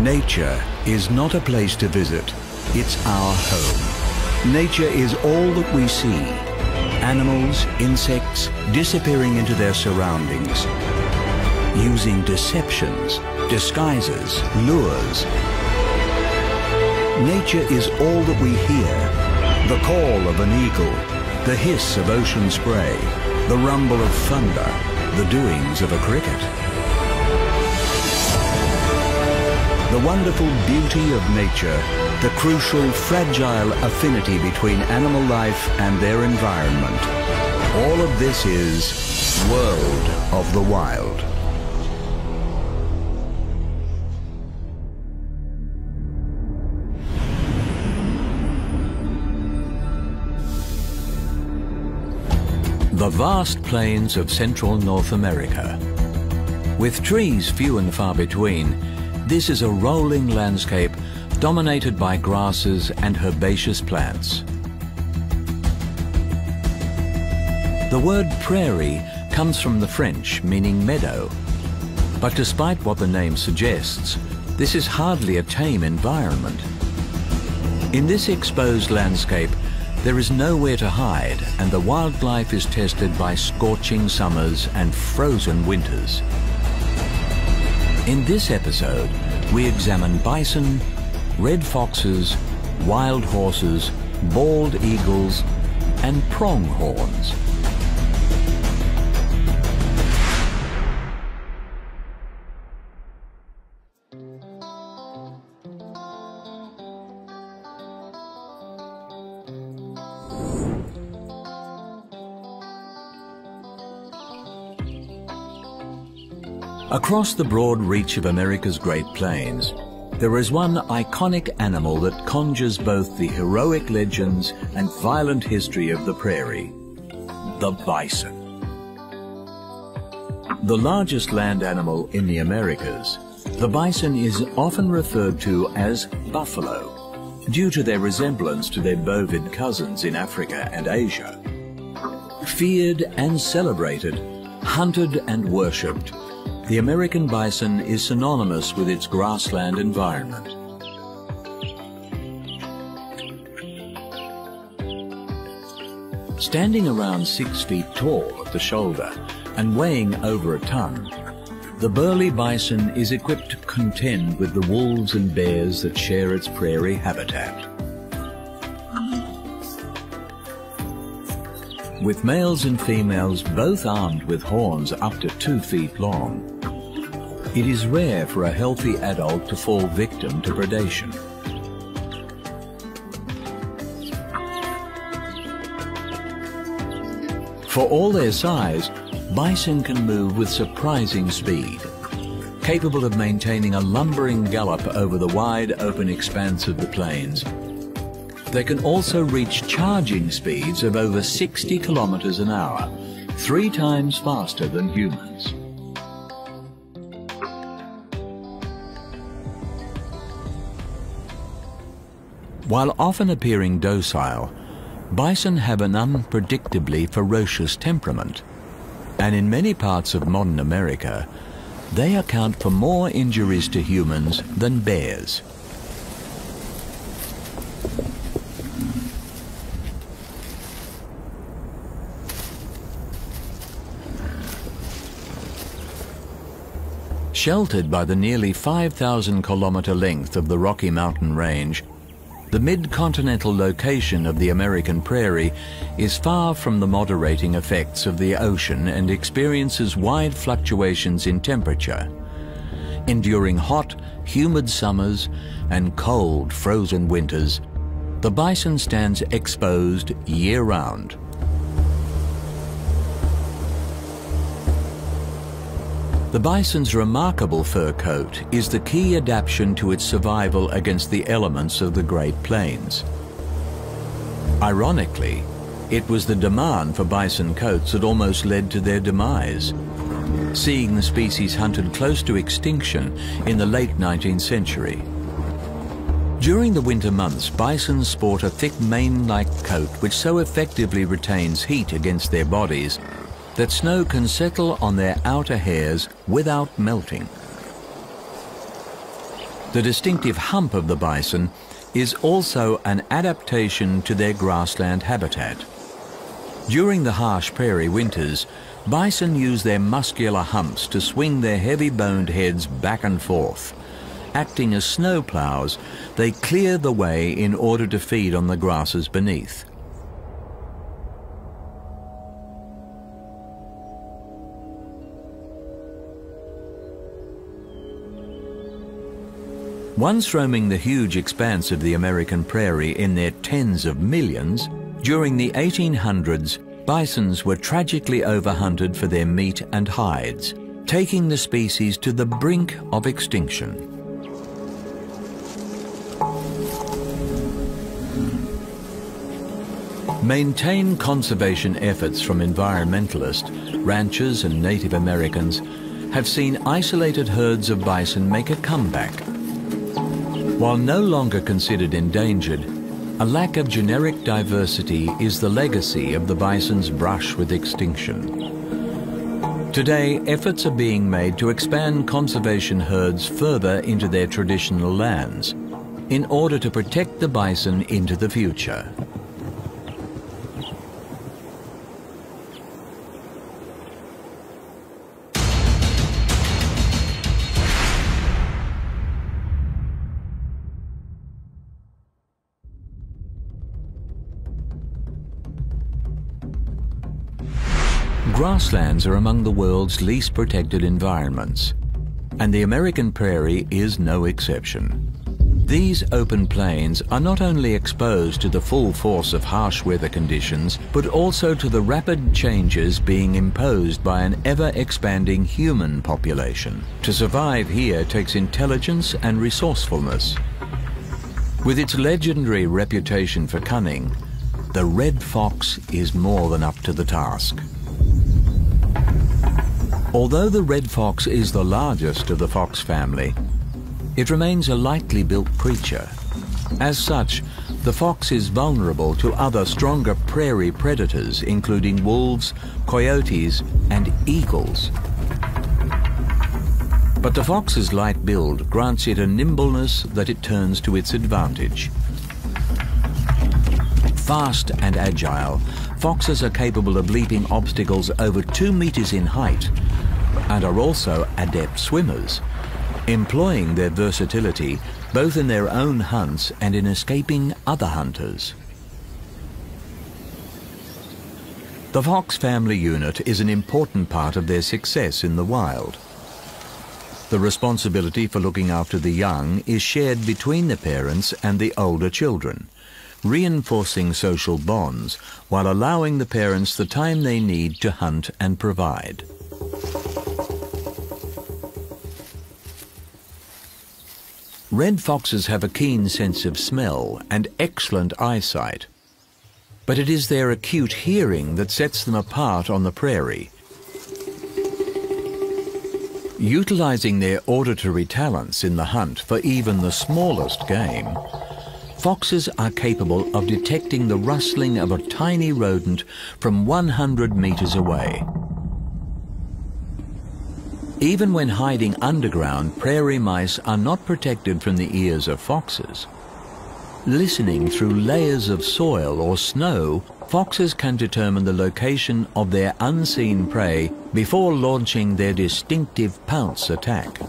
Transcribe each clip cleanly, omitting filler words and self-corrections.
Nature is not a place to visit, it's our home. Nature is all that we see. Animals, insects, disappearing into their surroundings, using deceptions, disguises, lures. Nature is all that we hear. The call of an eagle, the hiss of ocean spray, the rumble of thunder, the doings of a cricket. The wonderful beauty of nature, the crucial, fragile affinity between animal life and their environment. All of this is World of the Wild. The vast plains of central North America. With trees few and far between, this is a rolling landscape dominated by grasses and herbaceous plants. The word prairie comes from the French, meaning meadow. But despite what the name suggests, this is hardly a tame environment. In this exposed landscape, there is nowhere to hide, and the wildlife is tested by scorching summers and frozen winters. In this episode, we examine bison, red foxes, wild horses, bald eagles, and pronghorns. Across the broad reach of America's Great Plains, there is one iconic animal that conjures both the heroic legends and violent history of the prairie: the bison. The largest land animal in the Americas, the bison is often referred to as buffalo, due to their resemblance to their bovid cousins in Africa and Asia. Feared and celebrated, hunted and worshipped, the American bison is synonymous with its grassland environment. Standing around 6 feet tall at the shoulder and weighing over a ton, the burly bison is equipped to contend with the wolves and bears that share its prairie habitat. With males and females both armed with horns up to 2 feet long, it is rare for a healthy adult to fall victim to predation. For all their size, bison can move with surprising speed, capable of maintaining a lumbering gallop over the wide open expanse of the plains. They can also reach charging speeds of over 60 kilometers an hour, 3 times faster than humans. While often appearing docile, bison have an unpredictably ferocious temperament, and in many parts of modern America, they account for more injuries to humans than bears. Sheltered by the nearly 5,000-kilometer length of the Rocky Mountain Range, the mid-continental location of the American prairie is far from the moderating effects of the ocean and experiences wide fluctuations in temperature, enduring hot, humid summers and cold, frozen winters. The bison stands exposed year-round. The bison's remarkable fur coat is the key adaptation to its survival against the elements of the Great Plains. Ironically, it was the demand for bison coats that almost led to their demise, seeing the species hunted close to extinction in the late 19th century. During the winter months, bison sport a thick mane-like coat which so effectively retains heat against their bodies that snow can settle on their outer hairs without melting. The distinctive hump of the bison is also an adaptation to their grassland habitat. During the harsh prairie winters, bison use their muscular humps to swing their heavy-boned heads back and forth. Acting as snow plows, they clear the way in order to feed on the grasses beneath. Once roaming the huge expanse of the American prairie in their tens of millions, during the 1800s, bisons were tragically overhunted for their meat and hides, taking the species to the brink of extinction. Maintained conservation efforts from environmentalists, ranchers and Native Americans have seen isolated herds of bison make a comeback. While no longer considered endangered, a lack of generic diversity is the legacy of the bison's brush with extinction. Today, efforts are being made to expand conservation herds further into their traditional lands in order to protect the bison into the future. Grasslands are among the world's least protected environments, and the American prairie is no exception. These open plains are not only exposed to the full force of harsh weather conditions, but also to the rapid changes being imposed by an ever-expanding human population. To survive here takes intelligence and resourcefulness. With its legendary reputation for cunning, the red fox is more than up to the task. Although the red fox is the largest of the fox family, it remains a lightly built creature. As such, the fox is vulnerable to other stronger prairie predators, including wolves, coyotes, and eagles. But the fox's light build grants it a nimbleness that it turns to its advantage. Fast and agile, foxes are capable of leaping obstacles over 2 meters in height and are also adept swimmers, employing their versatility both in their own hunts and in escaping other hunters. The fox family unit is an important part of their success in the wild. The responsibility for looking after the young is shared between the parents and the older children, reinforcing social bonds while allowing the parents the time they need to hunt and provide. Red foxes have a keen sense of smell and excellent eyesight, but it is their acute hearing that sets them apart on the prairie. Utilizing their auditory talents in the hunt for even the smallest game, foxes are capable of detecting the rustling of a tiny rodent from 100 meters away. Even when hiding underground, prairie mice are not protected from the ears of foxes. Listening through layers of soil or snow, foxes can determine the location of their unseen prey before launching their distinctive pounce attack.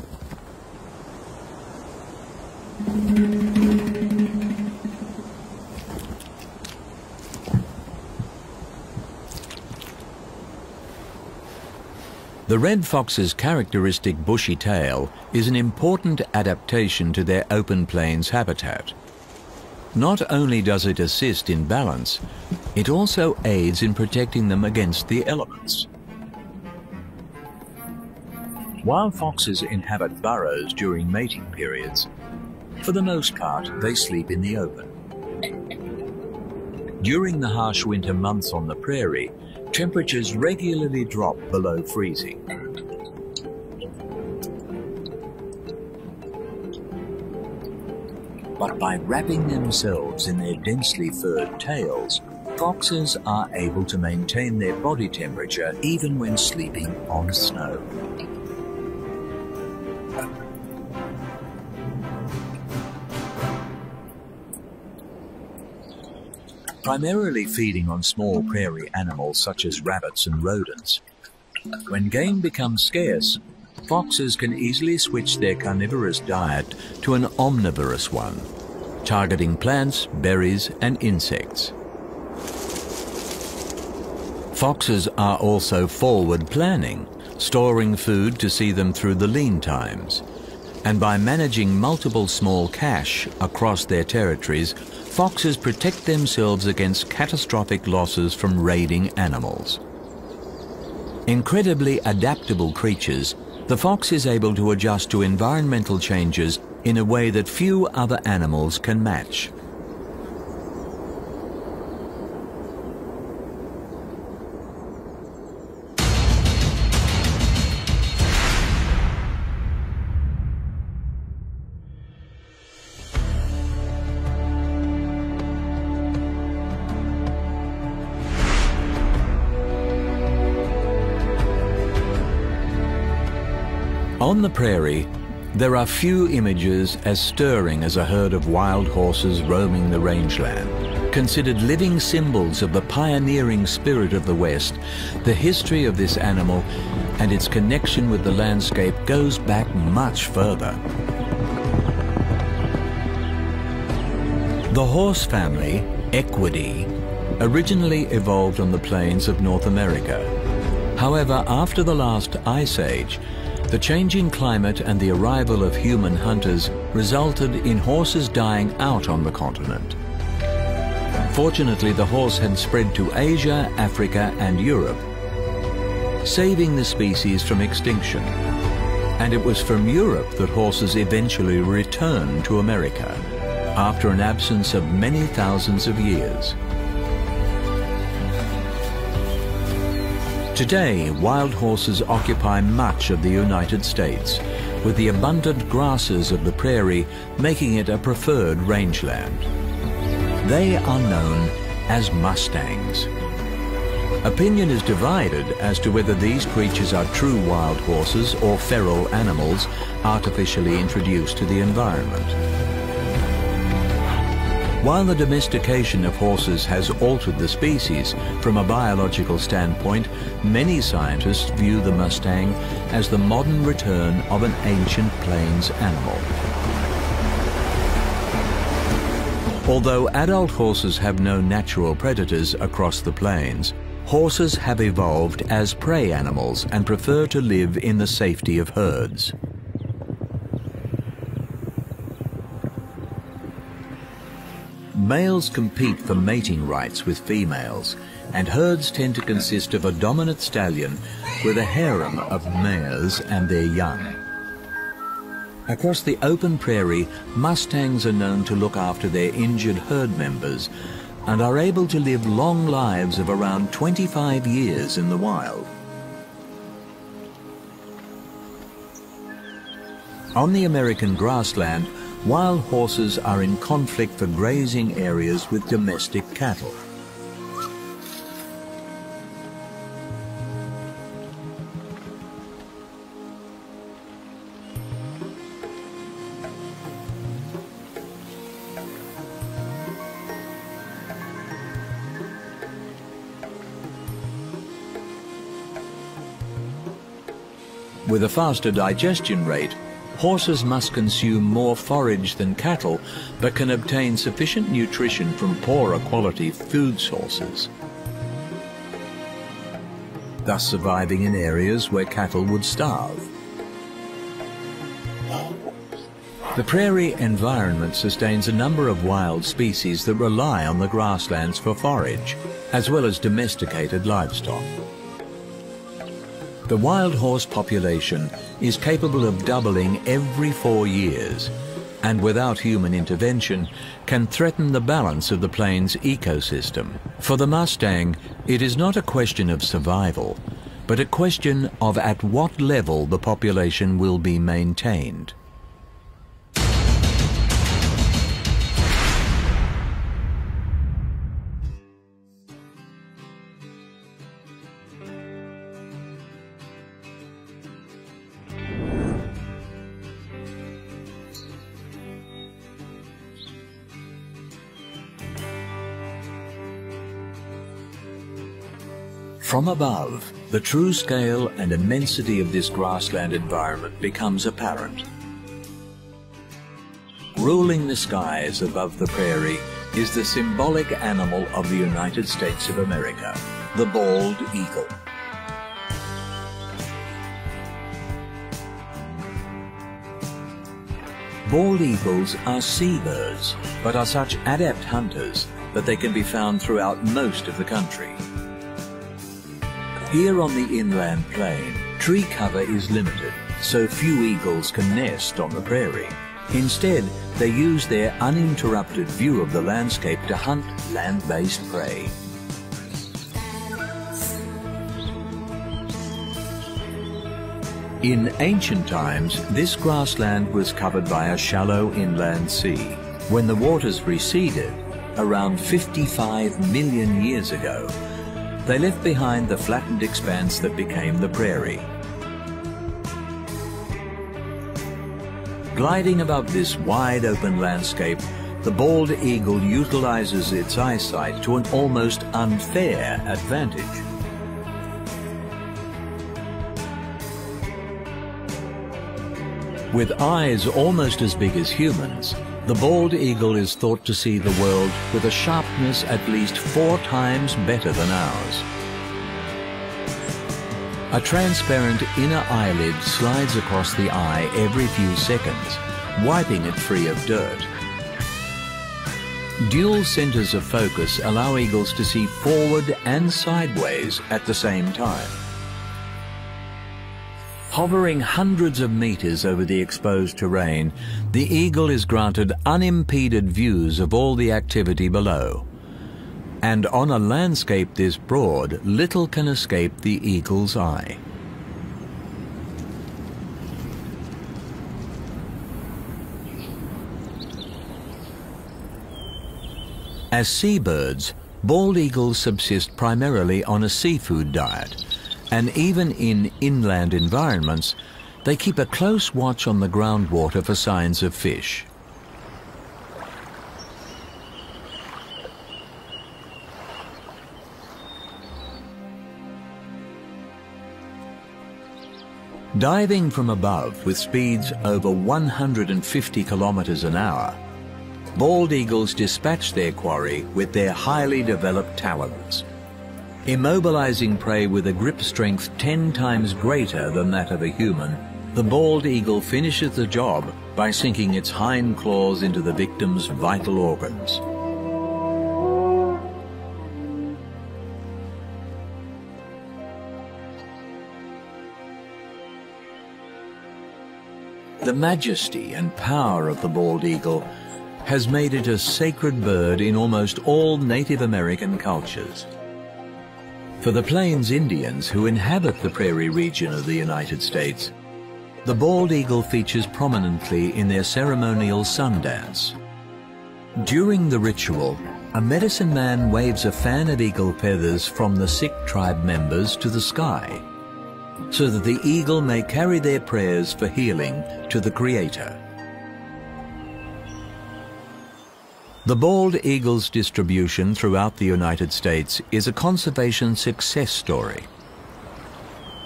The red fox's characteristic bushy tail is an important adaptation to their open plains habitat. Not only does it assist in balance, it also aids in protecting them against the elements. While foxes inhabit burrows during mating periods, for the most part they sleep in the open. During the harsh winter months on the prairie, temperatures regularly drop below freezing. But by wrapping themselves in their densely furred tails, foxes are able to maintain their body temperature even when sleeping on snow. primarily feeding on small prairie animals such as rabbits and rodents. When game becomes scarce, foxes can easily switch their carnivorous diet to an omnivorous one, targeting plants, berries, and insects. Foxes are also forward planning, storing food to see them through the lean times. And by managing multiple small cache across their territories, foxes protect themselves against catastrophic losses from raiding animals. Incredibly adaptable creatures, the fox is able to adjust to environmental changes in a way that few other animals can match. On the prairie, there are few images as stirring as a herd of wild horses roaming the rangeland. Considered living symbols of the pioneering spirit of the West, the history of this animal and its connection with the landscape goes back much further. The horse family, Equidae, originally evolved on the plains of North America. However, after the last ice age, the changing climate and the arrival of human hunters resulted in horses dying out on the continent. Fortunately, the horse had spread to Asia, Africa, and Europe, saving the species from extinction. And it was from Europe that horses eventually returned to America, after an absence of many thousands of years. Today, wild horses occupy much of the United States, with the abundant grasses of the prairie making it a preferred rangeland. They are known as mustangs. Opinion is divided as to whether these creatures are true wild horses or feral animals artificially introduced to the environment. While the domestication of horses has altered the species, from a biological standpoint, many scientists view the Mustang as the modern return of an ancient plains animal. Although adult horses have no natural predators across the plains, horses have evolved as prey animals and prefer to live in the safety of herds. Males compete for mating rights with females, and herds tend to consist of a dominant stallion with a harem of mares and their young. Across the open prairie, mustangs are known to look after their injured herd members and are able to live long lives of around 25 years in the wild. On the American grassland, wild horses are in conflict for grazing areas with domestic cattle. With a faster digestion rate, horses must consume more forage than cattle, but can obtain sufficient nutrition from poorer quality food sources, thus surviving in areas where cattle would starve. The prairie environment sustains a number of wild species that rely on the grasslands for forage, as well as domesticated livestock. The wild horse population is capable of doubling every 4 years, and without human intervention can threaten the balance of the plains ecosystem. For the Mustang, it is not a question of survival, but a question of at what level the population will be maintained. From above, the true scale and immensity of this grassland environment becomes apparent. Ruling the skies above the prairie is the symbolic animal of the United States of America, the bald eagle. Bald eagles are seabirds, but are such adept hunters that they can be found throughout most of the country. Here on the inland plain, tree cover is limited, so few eagles can nest on the prairie. Instead, they use their uninterrupted view of the landscape to hunt land-based prey. In ancient times, this grassland was covered by a shallow inland sea. When the waters receded, around 55 million years ago, they left behind the flattened expanse that became the prairie. Gliding above this wide-open landscape, the bald eagle utilizes its eyesight to an almost unfair advantage. With eyes almost as big as humans, the bald eagle is thought to see the world with a sharpness at least 4 times better than ours. A transparent inner eyelid slides across the eye every few seconds, wiping it free of dirt. Dual centers of focus allow eagles to see forward and sideways at the same time. Hovering hundreds of meters over the exposed terrain, the eagle is granted unimpeded views of all the activity below. And on a landscape this broad, little can escape the eagle's eye. As seabirds, bald eagles subsist primarily on a seafood diet, and even in inland environments, they keep a close watch on the groundwater for signs of fish. Diving from above with speeds over 150 kilometers an hour, bald eagles dispatch their quarry with their highly developed talons. Immobilizing prey with a grip strength 10 times greater than that of a human, the bald eagle finishes the job by sinking its hind claws into the victim's vital organs. The majesty and power of the bald eagle has made it a sacred bird in almost all Native American cultures. For the Plains Indians who inhabit the prairie region of the United States, the bald eagle features prominently in their ceremonial sun dance. During the ritual, a medicine man waves a fan of eagle feathers from the sick tribe members to the sky, so that the eagle may carry their prayers for healing to the Creator. The bald eagle's distribution throughout the United States is a conservation success story,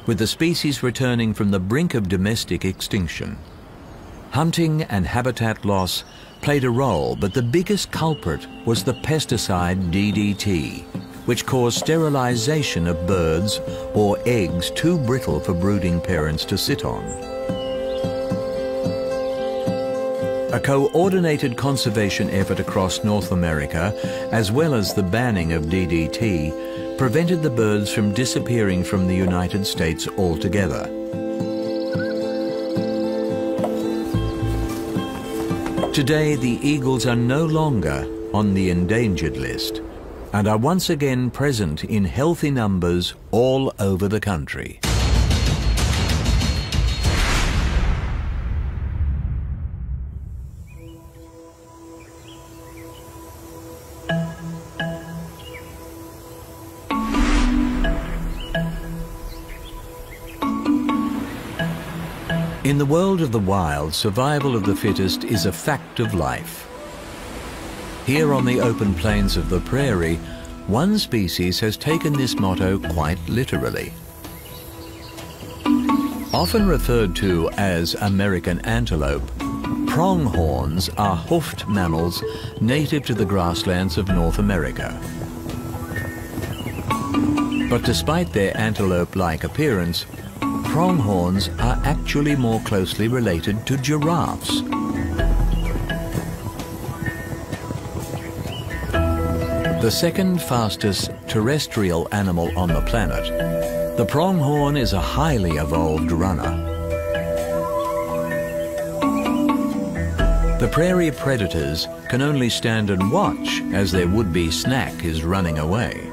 with the species returning from the brink of domestic extinction. Hunting and habitat loss played a role, but the biggest culprit was the pesticide DDT, which caused sterilization of birds or eggs too brittle for brooding parents to sit on. A coordinated conservation effort across North America, as well as the banning of DDT, prevented the birds from disappearing from the United States altogether. Today, the eagles are no longer on the endangered list and are once again present in healthy numbers all over the country. In the world of the wild, survival of the fittest is a fact of life. Here on the open plains of the prairie, one species has taken this motto quite literally. Often referred to as American antelope, pronghorns are hoofed mammals native to the grasslands of North America. But despite their antelope-like appearance, pronghorns are actually more closely related to giraffes. The second fastest terrestrial animal on the planet, the pronghorn is a highly evolved runner. The prairie predators can only stand and watch as their would-be snack is running away.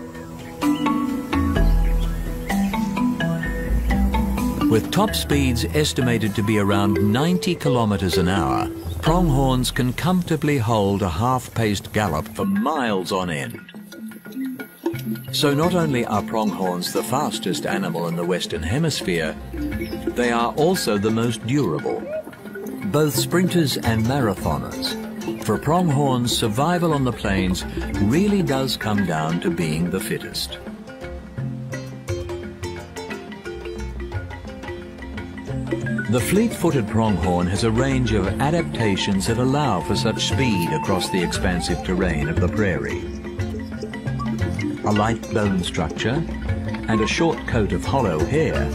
With top speeds estimated to be around 90 kilometers an hour, pronghorns can comfortably hold a half-paced gallop for miles on end. So not only are pronghorns the fastest animal in the Western Hemisphere, they are also the most durable. Both sprinters and marathoners. For pronghorns, survival on the plains really does come down to being the fittest. The fleet-footed pronghorn has a range of adaptations that allow for such speed across the expansive terrain of the prairie. A light bone structure and a short coat of hollow hair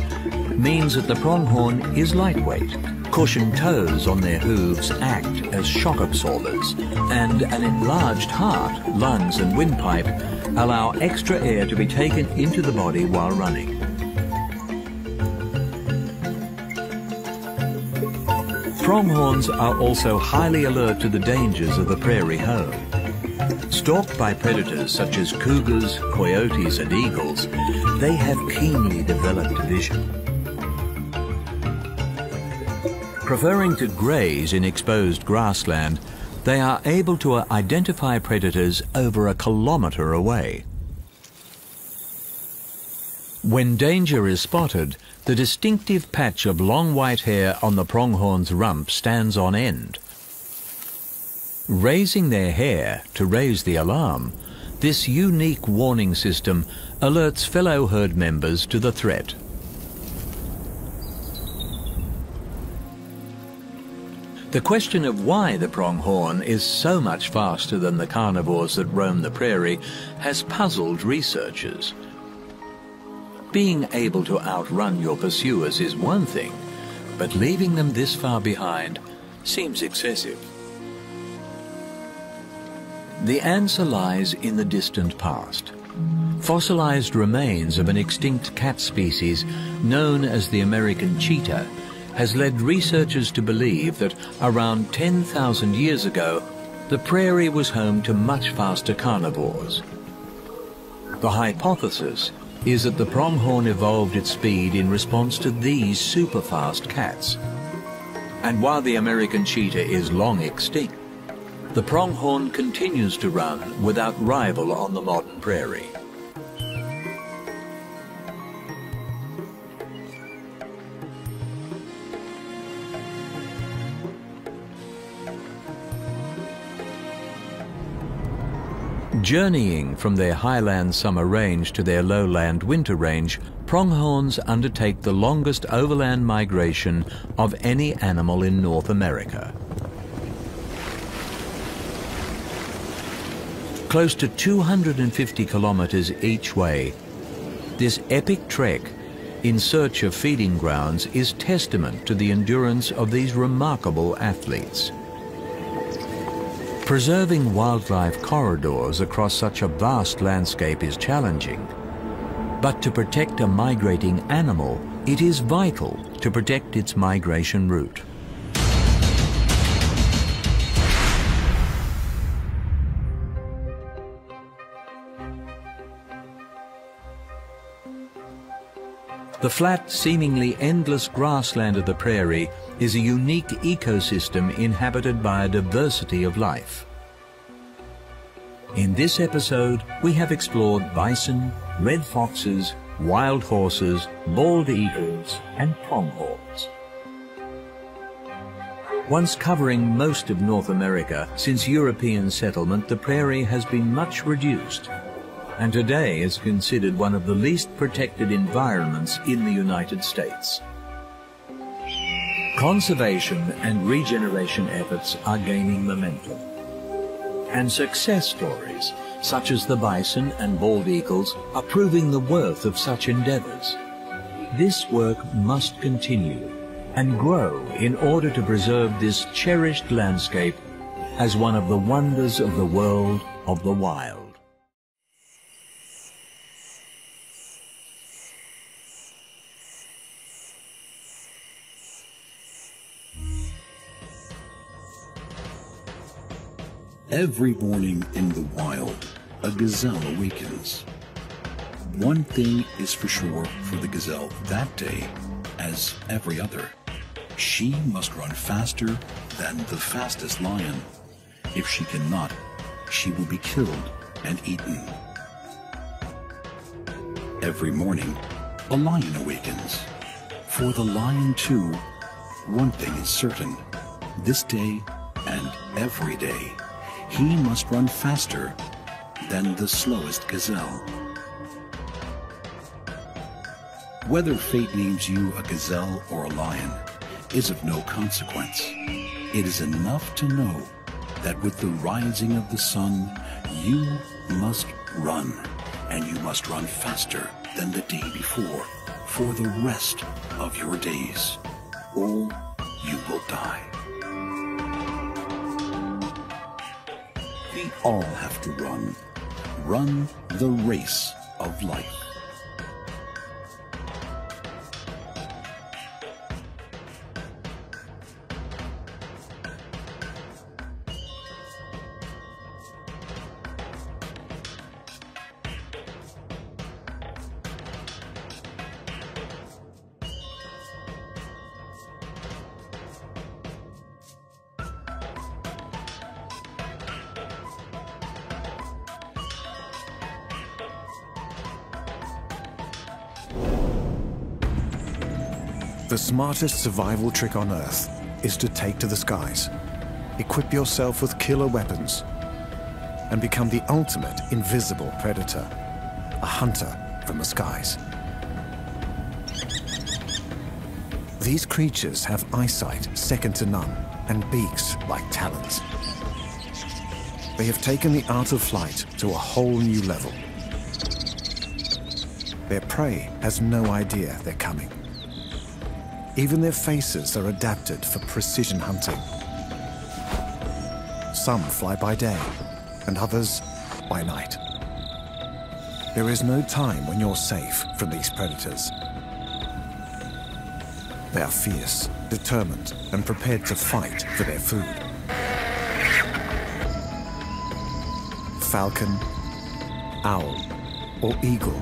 means that the pronghorn is lightweight. Cushioned toes on their hooves act as shock absorbers, and an enlarged heart, lungs and windpipe allow extra air to be taken into the body while running. Pronghorns are also highly alert to the dangers of the prairie home. Stalked by predators such as cougars, coyotes and eagles, they have keenly developed vision. Preferring to graze in exposed grassland, they are able to identify predators over a kilometer away. When danger is spotted, the distinctive patch of long white hair on the pronghorn's rump stands on end. Raising their hair to raise the alarm, this unique warning system alerts fellow herd members to the threat. The question of why the pronghorn is so much faster than the carnivores that roam the prairie has puzzled researchers. Being able to outrun your pursuers is one thing, but leaving them this far behind seems excessive. The answer lies in the distant past. Fossilized remains of an extinct cat species known as the American cheetah has led researchers to believe that around 10,000 years ago, the prairie was home to much faster carnivores. The hypothesis is that the pronghorn evolved its speed in response to these super-fast cats. And while the American cheetah is long extinct, the pronghorn continues to run without rival on the modern prairie. Journeying from their highland summer range to their lowland winter range, pronghorns undertake the longest overland migration of any animal in North America. Close to 250 kilometers each way, this epic trek in search of feeding grounds is testament to the endurance of these remarkable athletes. Preserving wildlife corridors across such a vast landscape is challenging, but to protect a migrating animal, it is vital to protect its migration route. The flat, seemingly endless grassland of the prairie is a unique ecosystem inhabited by a diversity of life. In this episode, we have explored bison, red foxes, wild horses, bald eagles, and pronghorns. Once covering most of North America, since European settlement, the prairie has been much reduced. and today is considered one of the least protected environments in the United States. Conservation and regeneration efforts are gaining momentum, and success stories such as the bison and bald eagles are proving the worth of such endeavors. This work must continue and grow in order to preserve this cherished landscape as one of the wonders of the world of the wild. Every morning in the wild, a gazelle awakens. One thing is for sure for the gazelle that day, as every other. She must run faster than the fastest lion. If she cannot, she will be killed and eaten. Every morning, a lion awakens. For the lion too, one thing is certain. This day and every day, he must run faster than the slowest gazelle. Whether fate names you a gazelle or a lion is of no consequence. It is enough to know that with the rising of the sun, you must run, and you must run faster than the day before for the rest of your days, or you will die. We all have to run the race of life. The smartest survival trick on Earth is to take to the skies, equip yourself with killer weapons, and become the ultimate invisible predator, a hunter from the skies. These creatures have eyesight second to none and beaks like talons. They have taken the art of flight to a whole new level. Their prey has no idea they're coming. Even their faces are adapted for precision hunting. Some fly by day, and others by night. There is no time when you're safe from these predators. They are fierce, determined, and prepared to fight for their food. Falcon, owl, or eagle,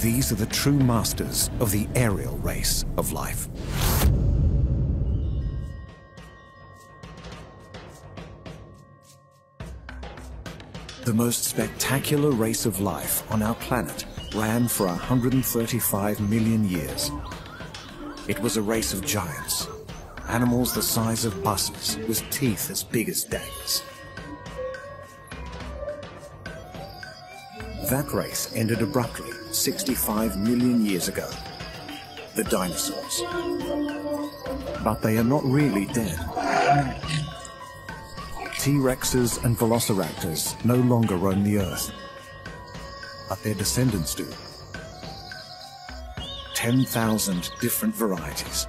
these are the true masters of the aerial race of life. The most spectacular race of life on our planet ran for 135 million years. It was a race of giants, animals the size of buses with teeth as big as daggers. That race ended abruptly 65 million years ago. The dinosaurs. But they are not really dead. T-Rexes and Velociraptors no longer roam the Earth, but their descendants do. 10,000 different varieties.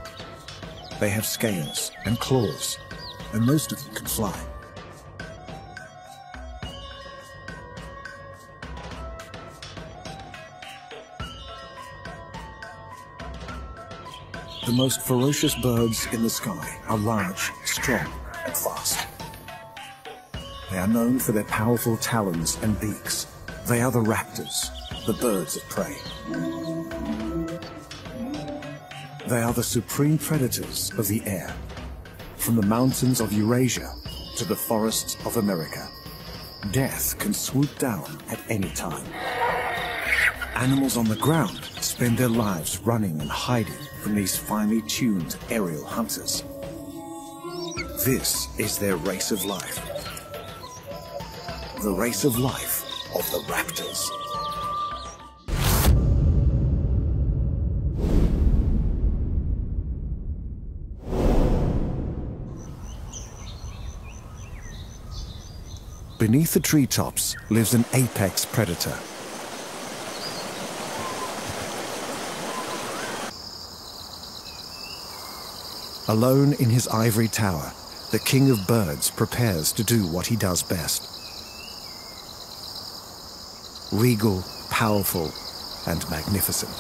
They have scales and claws, and most of them can fly. The most ferocious birds in the sky are large, strong, and fast. They are known for their powerful talons and beaks. They are the raptors, the birds of prey. They are the supreme predators of the air, from the mountains of Eurasia to the forests of America. Death can swoop down at any time. Animals on the ground spend their lives running and hiding from these finely tuned aerial hunters. This is their race of life. The race of life of the raptors. Beneath the treetops lives an apex predator. Alone in his ivory tower, the king of birds prepares to do what he does best. Regal, powerful, and magnificent.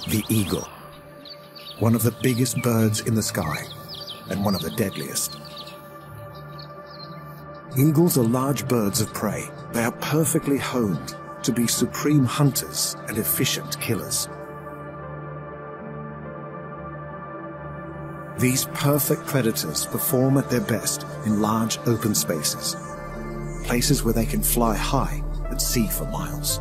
The eagle, one of the biggest birds in the sky, and one of the deadliest. Eagles are large birds of prey. They are perfectly honed to be supreme hunters and efficient killers. These perfect predators perform at their best in large open spaces, places where they can fly high and see for miles.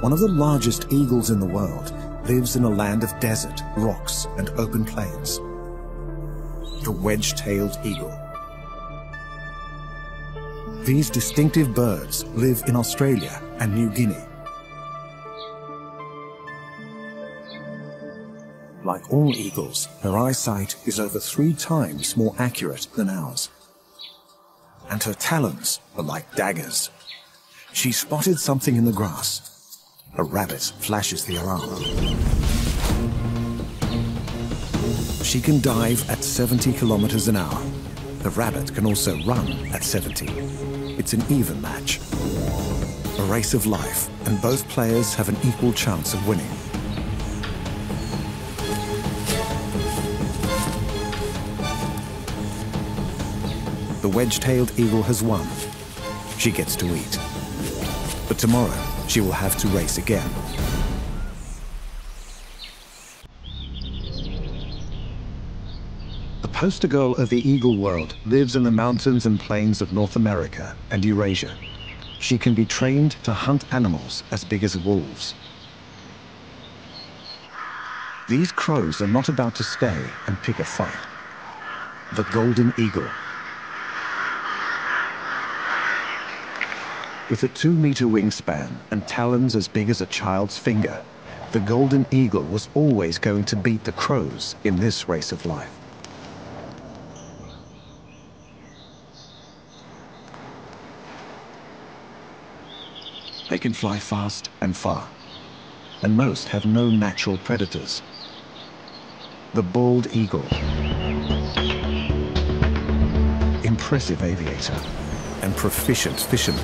One of the largest eagles in the world lives in a land of desert, rocks, and open plains. The wedge-tailed eagle. These distinctive birds live in Australia and New Guinea. Like all eagles, her eyesight is over 3 times more accurate than ours. And her talons are like daggers. She spotted something in the grass. A rabbit flashes the alarm. She can dive at 70 kilometers an hour. The rabbit can also run at 70. It's an even match. A race of life, and both players have an equal chance of winning. The wedge-tailed eagle has won. She gets to eat. But tomorrow, she will have to race again. The poster girl of the eagle world lives in the mountains and plains of North America and Eurasia. She can be trained to hunt animals as big as wolves. These crows are not about to stay and pick a fight. The golden eagle. With a 2-meter wingspan and talons as big as a child's finger, the golden eagle was always going to beat the crows in this race of life. They can fly fast and far, and most have no natural predators. The bald eagle. Impressive aviator and proficient fisherman.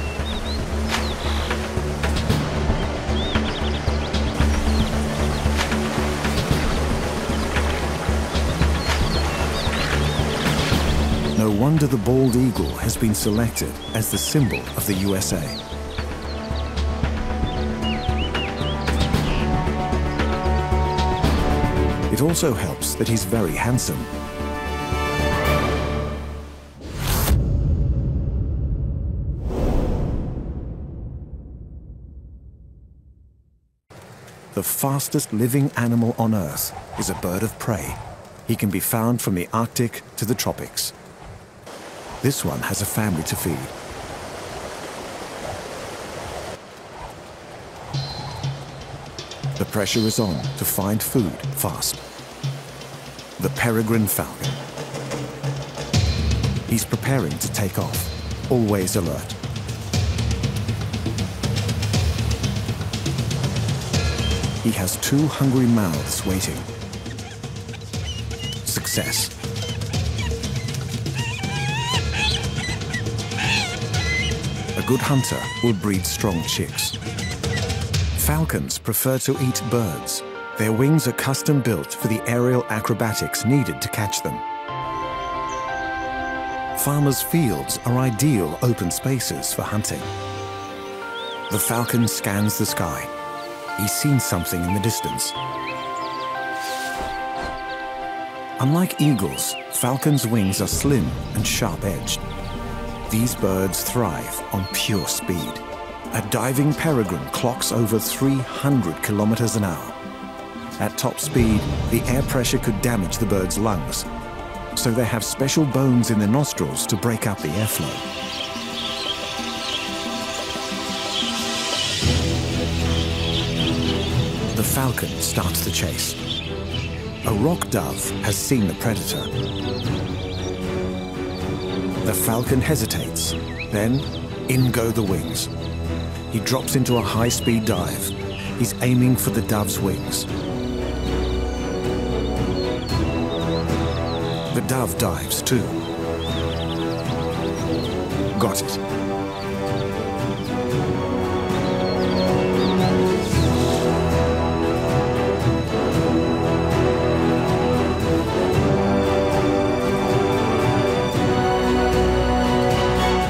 No wonder the bald eagle has been selected as the symbol of the USA. It also helps that he's very handsome. The fastest living animal on Earth is a bird of prey. He can be found from the Arctic to the tropics. This one has a family to feed. The pressure is on to find food fast. The peregrine falcon. He's preparing to take off, always alert. He has 2 hungry mouths waiting. Success. A good hunter will breed strong chicks. Falcons prefer to eat birds. Their wings are custom built for the aerial acrobatics needed to catch them. Farmers' fields are ideal open spaces for hunting. The falcon scans the sky. He's seen something in the distance. Unlike eagles, falcons' wings are slim and sharp-edged. These birds thrive on pure speed. A diving peregrine clocks over 300 kilometers an hour. At top speed, the air pressure could damage the bird's lungs. so they have special bones in their nostrils to break up the airflow. The falcon starts the chase. A rock dove has seen the predator. The falcon hesitates, then in go the wings. He drops into a high-speed dive. He's aiming for the dove's wings. The dove dives too. Got it.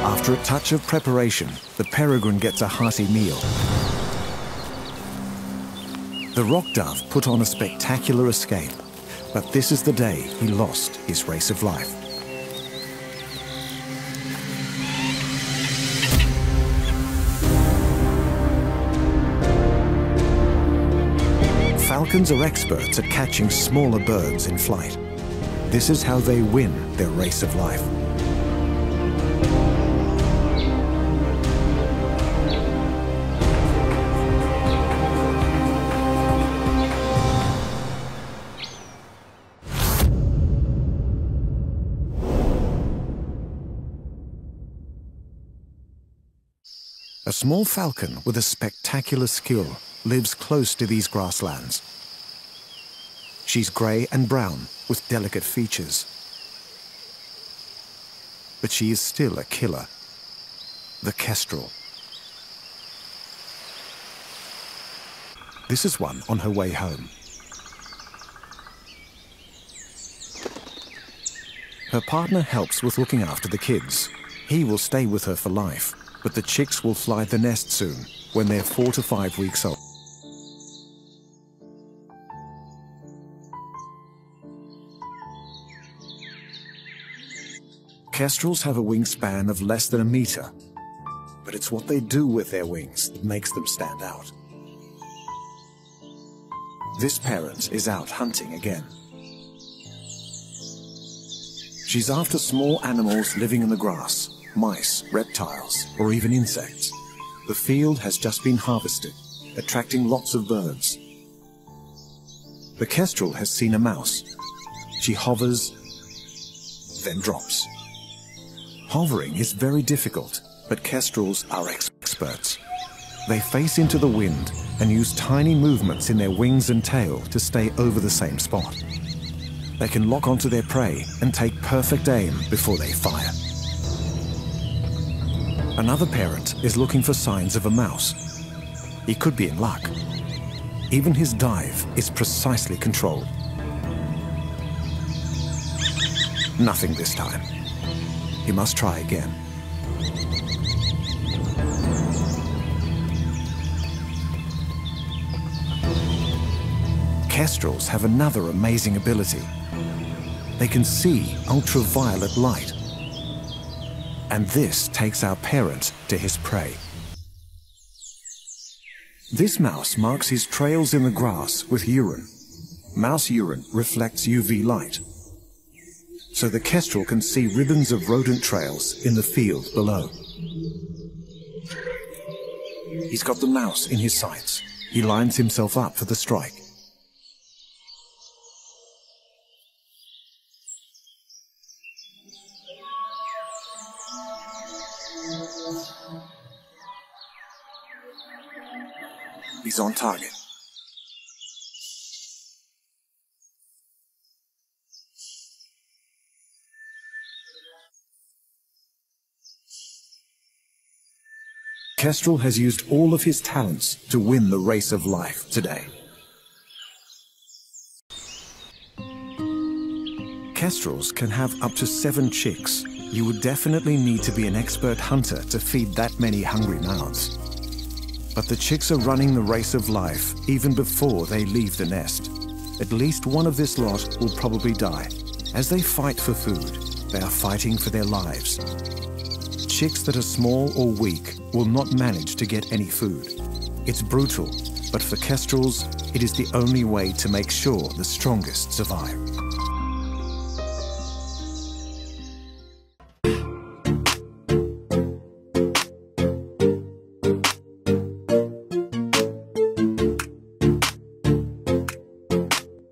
After a touch of preparation, the peregrine gets a hearty meal. The rock dove put on a spectacular escape, but this is the day he lost his race of life. Falcons are experts at catching smaller birds in flight. This is how they win their race of life. A small falcon with a spectacular skill lives close to these grasslands. She's grey and brown with delicate features. But she is still a killer. The kestrel. This is one on her way home. Her partner helps with looking after the kids. He will stay with her for life, but the chicks will fly the nest soon, when they're 4 to 5 weeks old. Kestrels have a wingspan of less than a meter, but it's what they do with their wings that makes them stand out. This parent is out hunting again. She's after small animals living in the grass, mice, reptiles, or even insects. The field has just been harvested, attracting lots of birds. The kestrel has seen a mouse. She hovers, then drops. Hovering is very difficult, but kestrels are experts. They face into the wind and use tiny movements in their wings and tail to stay over the same spot. They can lock onto their prey and take perfect aim before they fire. Another parent is looking for signs of a mouse. He could be in luck. Even his dive is precisely controlled. Nothing this time. He must try again. Kestrels have another amazing ability. They can see ultraviolet light. And this takes our parent to his prey. This mouse marks his trails in the grass with urine. Mouse urine reflects UV light, so the kestrel can see ribbons of rodent trails in the field below. He's got the mouse in his sights. He lines himself up for the strike. He's on target. Kestrel has used all of his talents to win the race of life today. Kestrels can have up to 7 chicks. You would definitely need to be an expert hunter to feed that many hungry mouths. But the chicks are running the race of life even before they leave the nest. At least one of this lot will probably die. As they fight for food, they are fighting for their lives. Chicks that are small or weak will not manage to get any food. It's brutal, but for kestrels, it is the only way to make sure the strongest survive.